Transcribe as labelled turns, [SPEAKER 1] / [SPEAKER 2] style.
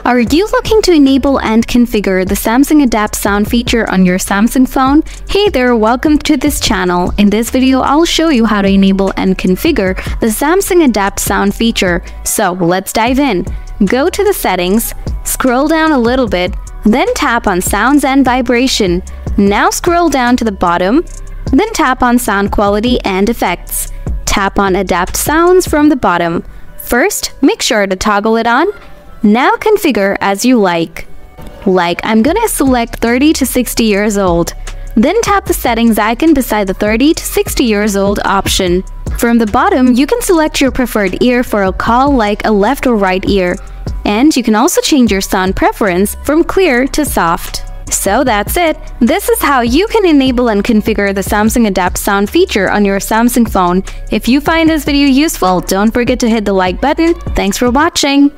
[SPEAKER 1] Are you looking to enable and configure the Samsung Adapt Sound feature on your Samsung phone? Hey there, welcome to this channel. In this video, I'll show you how to enable and configure the Samsung Adapt Sound feature. So let's dive in. Go to the settings, scroll down a little bit, then tap on Sounds and Vibration. Now scroll down to the bottom, then tap on Sound Quality and Effects. Tap on Adapt Sounds from the bottom. First, make sure to toggle it on. Now configure as you like. I'm gonna select 30 to 60 years old. Then tap the settings icon beside the 30 to 60 years old option. From the bottom, you can select your preferred ear for a call like a left or right ear. And you can also change your sound preference from clear to soft. So that's it. This is how you can enable and configure the Samsung Adapt Sound feature on your Samsung phone. If you find this video useful, don't forget to hit the like button. Thanks for watching.